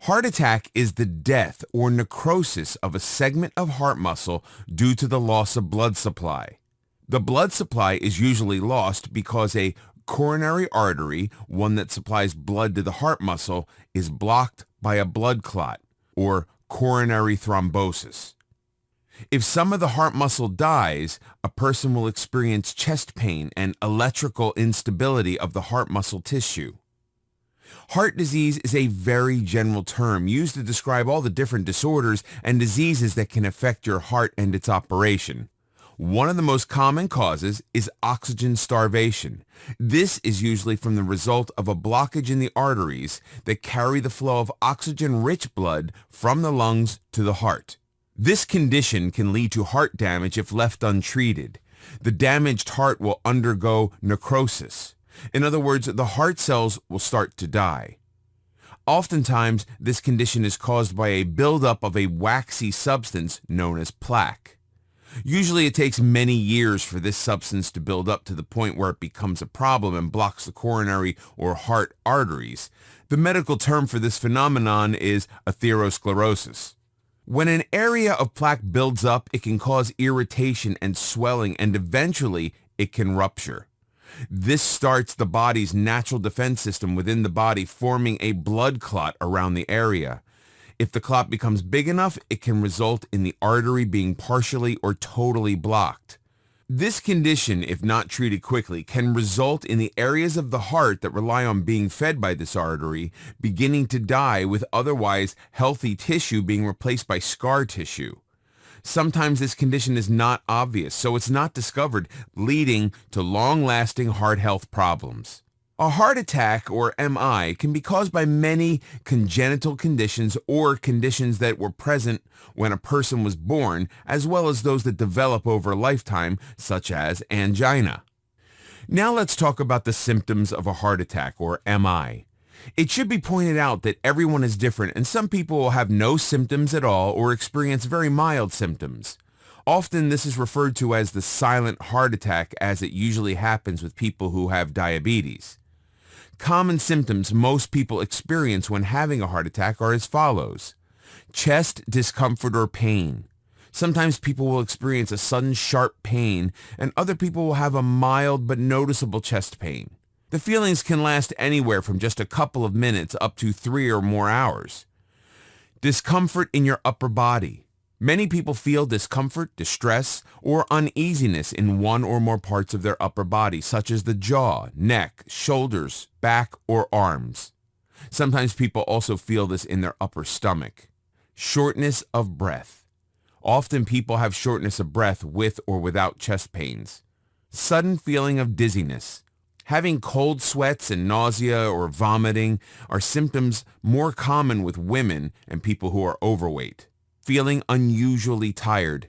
Heart attack is the death or necrosis of a segment of heart muscle due to the loss of blood supply. The blood supply is usually lost because a coronary artery, one that supplies blood to the heart muscle, is blocked by a blood clot or coronary thrombosis. If some of the heart muscle dies, a person will experience chest pain and electrical instability of the heart muscle tissue. Heart disease is a very general term used to describe all the different disorders and diseases that can affect your heart and its operation. One of the most common causes is oxygen starvation. This is usually from the result of a blockage in the arteries that carry the flow of oxygen-rich blood from the lungs to the heart. This condition can lead to heart damage if left untreated. The damaged heart will undergo necrosis. In other words, the heart cells will start to die. Oftentimes, this condition is caused by a buildup of a waxy substance known as plaque. Usually it takes many years for this substance to build up to the point where it becomes a problem and blocks the coronary or heart arteries. The medical term for this phenomenon is atherosclerosis. When an area of plaque builds up, it can cause irritation and swelling, and eventually it can rupture. This starts the body's natural defense system within the body forming a blood clot around the area. If the clot becomes big enough, it can result in the artery being partially or totally blocked. This condition, if not treated quickly, can result in the areas of the heart that rely on being fed by this artery beginning to die, with otherwise healthy tissue being replaced by scar tissue. Sometimes this condition is not obvious, so it's not discovered, leading to long-lasting heart health problems. A heart attack, or MI, can be caused by many congenital conditions or conditions that were present when a person was born, as well as those that develop over a lifetime, such as angina. Now let's talk about the symptoms of a heart attack, or MI. It should be pointed out that everyone is different, and some people will have no symptoms at all or experience very mild symptoms. Often this is referred to as the silent heart attack, as it usually happens with people who have diabetes. Common symptoms most people experience when having a heart attack are as follows: chest discomfort or pain. Sometimes people will experience a sudden sharp pain, and other people will have a mild but noticeable chest pain. The feelings can last anywhere from just a couple of minutes up to 3 or more hours. Discomfort in your upper body. Many people feel discomfort, distress, or uneasiness in one or more parts of their upper body, such as the jaw, neck, shoulders, back, or arms. Sometimes people also feel this in their upper stomach. Shortness of breath. Often people have shortness of breath with or without chest pains. Sudden feeling of dizziness. Having cold sweats and nausea or vomiting are symptoms more common with women and people who are overweight. Feeling unusually tired.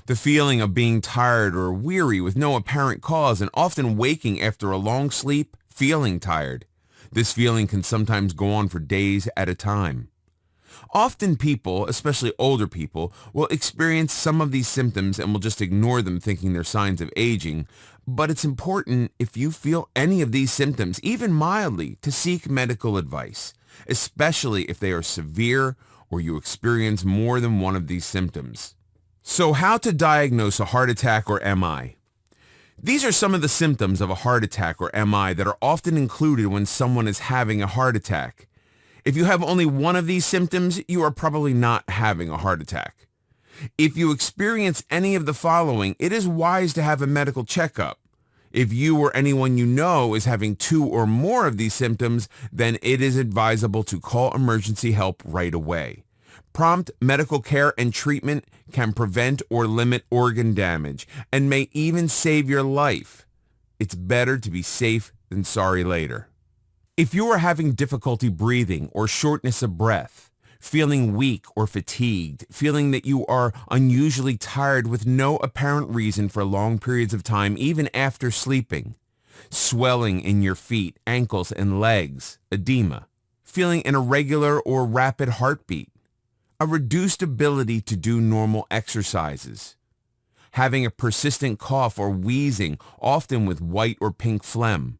The feeling of being tired or weary with no apparent cause, and often waking after a long sleep feeling tired. This feeling can sometimes go on for days at a time. Often people, especially older people, will experience some of these symptoms and will just ignore them thinking they're signs of aging. But it's important, if you feel any of these symptoms, even mildly, to seek medical advice, especially if they are severe or you experience more than one of these symptoms. So how to diagnose a heart attack or MI? These are some of the symptoms of a heart attack or MI that are often included when someone is having a heart attack. If you have only one of these symptoms, you are probably not having a heart attack. If you experience any of the following, it is wise to have a medical checkup. If you or anyone you know is having 2 or more of these symptoms, then it is advisable to call emergency help right away. Prompt medical care and treatment can prevent or limit organ damage and may even save your life. It's better to be safe than sorry later. If you are having difficulty breathing or shortness of breath, feeling weak or fatigued, feeling that you are unusually tired with no apparent reason for long periods of time, even after sleeping, swelling in your feet, ankles, and legs, edema, feeling an irregular or rapid heartbeat, a reduced ability to do normal exercises, having a persistent cough or wheezing, often with white or pink phlegm,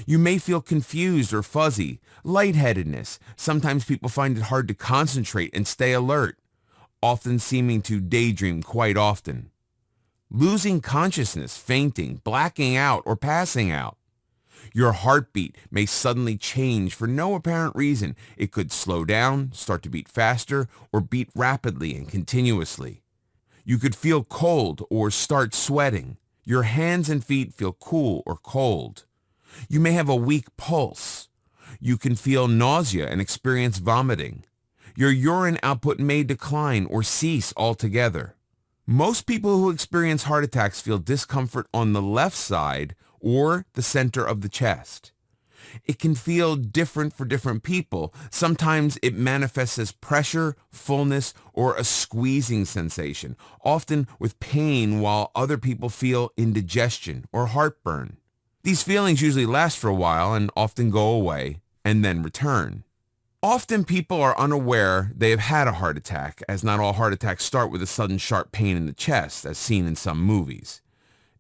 You may feel confused or fuzzy, lightheadedness. Sometimes people find it hard to concentrate and stay alert, often seeming to daydream quite often. Losing consciousness, fainting, blacking out, or passing out. Your heartbeat may suddenly change for no apparent reason. It could slow down, start to beat faster, or beat rapidly and continuously. You could feel cold or start sweating. Your hands and feet feel cool or cold. You may have a weak pulse. You can feel nausea and experience vomiting. Your urine output may decline or cease altogether. Most people who experience heart attacks feel discomfort on the left side or the center of the chest. It can feel different for different people. Sometimes it manifests as pressure, fullness, or a squeezing sensation, often with pain, while other people feel indigestion or heartburn. These feelings usually last for a while and often go away and then return. Often people are unaware they have had a heart attack, as not all heart attacks start with a sudden sharp pain in the chest, as seen in some movies.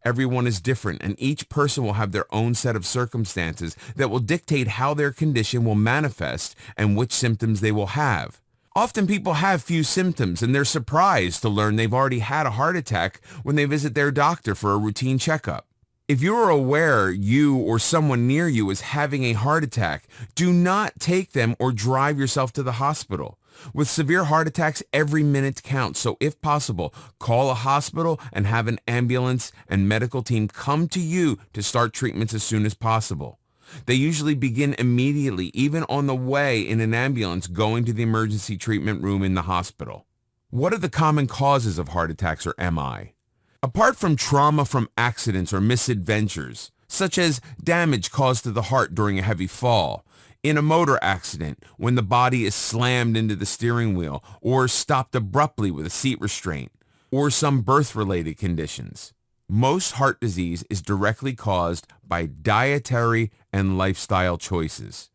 Everyone is different, and each person will have their own set of circumstances that will dictate how their condition will manifest and which symptoms they will have. Often people have few symptoms, and they're surprised to learn they've already had a heart attack when they visit their doctor for a routine checkup. If you are aware you or someone near you is having a heart attack, do not take them or drive yourself to the hospital. With severe heart attacks, every minute counts, so if possible, call a hospital and have an ambulance and medical team come to you to start treatments as soon as possible. They usually begin immediately, even on the way in an ambulance going to the emergency treatment room in the hospital. What are the common causes of heart attacks, or MI? Apart from trauma from accidents or misadventures, such as damage caused to the heart during a heavy fall, in a motor accident when the body is slammed into the steering wheel or stopped abruptly with a seat restraint, or some birth-related conditions, most heart disease is directly caused by dietary and lifestyle choices.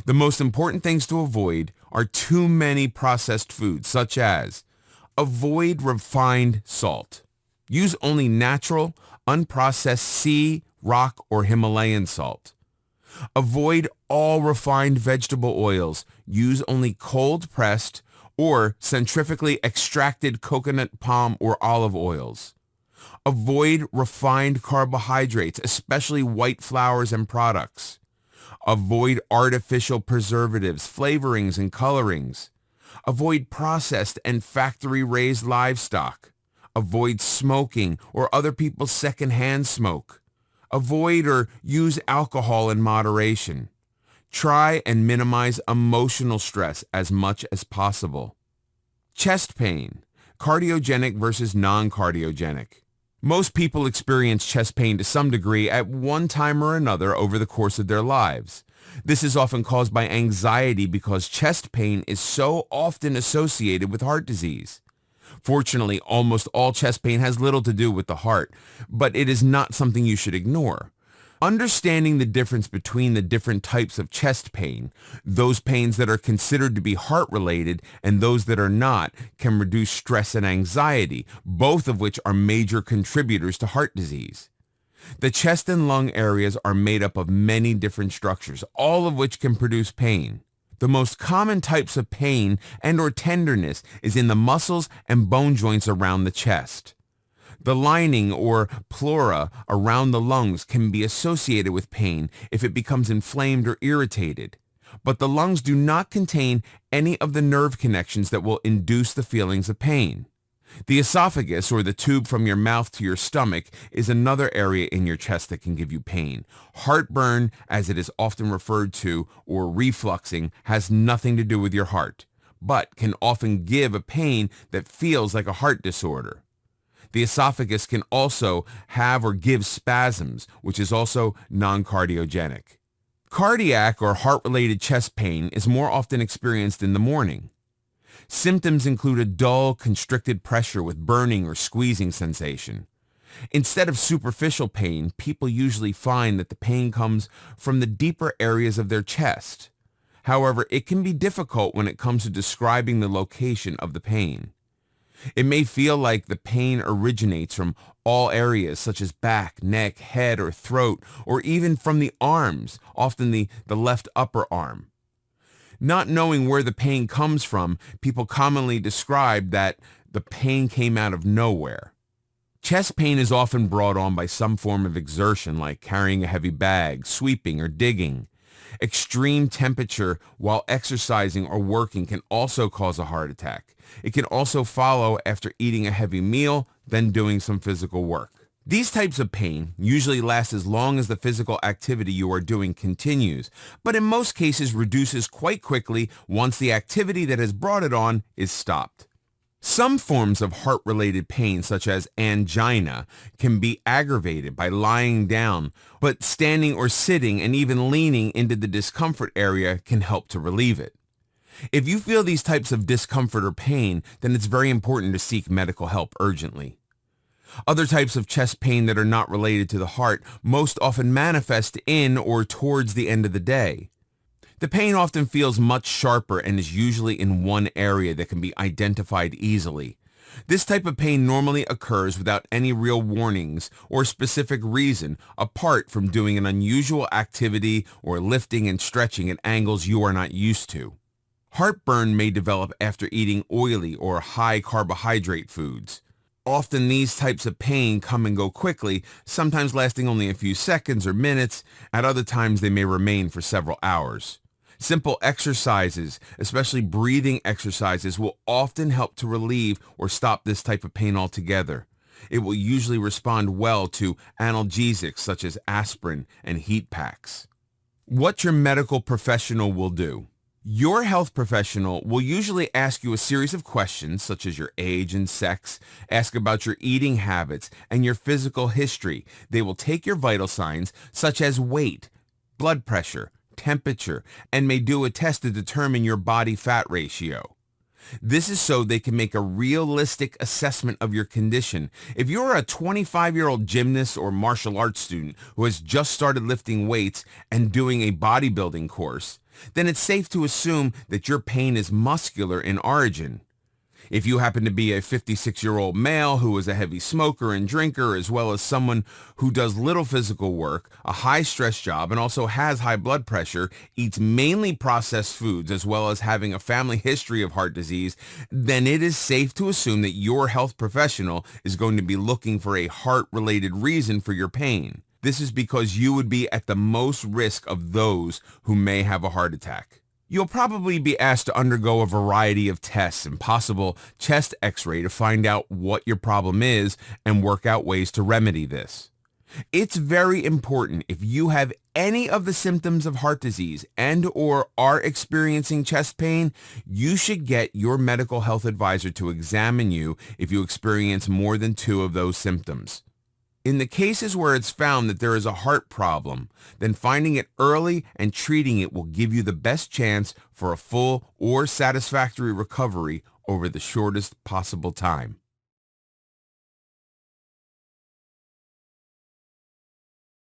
The most important things to avoid are too many processed foods, such as avoid refined salt. Use only natural, unprocessed sea, rock, or Himalayan salt. Avoid all refined vegetable oils. Use only cold-pressed or centrifugally extracted coconut, palm, or olive oils. Avoid refined carbohydrates, especially white flours and products. Avoid artificial preservatives, flavorings, and colorings. Avoid processed and factory-raised livestock. Avoid smoking or other people's secondhand smoke. Avoid or use alcohol in moderation. Try and minimize emotional stress as much as possible. Chest pain, cardiogenic versus non-cardiogenic. Most people experience chest pain to some degree at one time or another over the course of their lives. This is often caused by anxiety because chest pain is so often associated with heart disease. Fortunately, almost all chest pain has little to do with the heart, but it is not something you should ignore. Understanding the difference between the different types of chest pain, those pains that are considered to be heart-related and those that are not, can reduce stress and anxiety, both of which are major contributors to heart disease. The chest and lung areas are made up of many different structures, all of which can produce pain. The most common types of pain and or tenderness is in the muscles and bone joints around the chest. The lining or pleura around the lungs can be associated with pain if it becomes inflamed or irritated, but the lungs do not contain any of the nerve connections that will induce the feelings of pain. The esophagus, or the tube from your mouth to your stomach, is another area in your chest that can give you pain. Heartburn, as it is often referred to, or refluxing, has nothing to do with your heart, but can often give a pain that feels like a heart disorder. The esophagus can also have or give spasms, which is also non-cardiogenic. Cardiac or heart-related chest pain is more often experienced in the morning. Symptoms include a dull, constricted pressure with burning or squeezing sensation. Instead of superficial pain, people usually find that the pain comes from the deeper areas of their chest. However, it can be difficult when it comes to describing the location of the pain. It may feel like the pain originates from all areas such as back, neck, head, or throat, or even from the arms, often the left upper arm. Not knowing where the pain comes from, people commonly describe that the pain came out of nowhere. Chest pain is often brought on by some form of exertion like carrying a heavy bag, sweeping, or digging. Extreme temperature while exercising or working can also cause a heart attack. It can also follow after eating a heavy meal, then doing some physical work. These types of pain usually last as long as the physical activity you are doing continues, but in most cases reduces quite quickly once the activity that has brought it on is stopped. Some forms of heart-related pain, such as angina, can be aggravated by lying down, but standing or sitting and even leaning into the discomfort area can help to relieve it. If you feel these types of discomfort or pain, then it's very important to seek medical help urgently. Other types of chest pain that are not related to the heart most often manifest in or towards the end of the day. The pain often feels much sharper and is usually in one area that can be identified easily. This type of pain normally occurs without any real warnings or specific reason apart from doing an unusual activity or lifting and stretching at angles you are not used to. Heartburn may develop after eating oily or high carbohydrate foods. Often these types of pain come and go quickly, sometimes lasting only a few seconds or minutes. At other times they may remain for several hours. Simple exercises, especially breathing exercises, will often help to relieve or stop this type of pain altogether. It will usually respond well to analgesics such as aspirin and heat packs. What your medical professional will do. Your health professional will usually ask you a series of questions such as your age and sex, ask about your eating habits and your physical history. They will take your vital signs such as weight, blood pressure, temperature, and may do a test to determine your body fat ratio. This is so they can make a realistic assessment of your condition. If you're a 25-year-old gymnast or martial arts student who has just started lifting weights and doing a bodybuilding course, then it's safe to assume that your pain is muscular in origin. If you happen to be a 56-year-old male who is a heavy smoker and drinker, as well as someone who does little physical work, a high-stress job, and also has high blood pressure, eats mainly processed foods, as well as having a family history of heart disease, then it is safe to assume that your health professional is going to be looking for a heart-related reason for your pain. This is because you would be at the most risk of those who may have a heart attack. You'll probably be asked to undergo a variety of tests and possible chest x-ray to find out what your problem is and work out ways to remedy this. It's very important if you have any of the symptoms of heart disease and or are experiencing chest pain, you should get your medical health advisor to examine you if you experience more than 2 of those symptoms. In the cases where it's found that there is a heart problem, then finding it early and treating it will give you the best chance for a full or satisfactory recovery over the shortest possible time.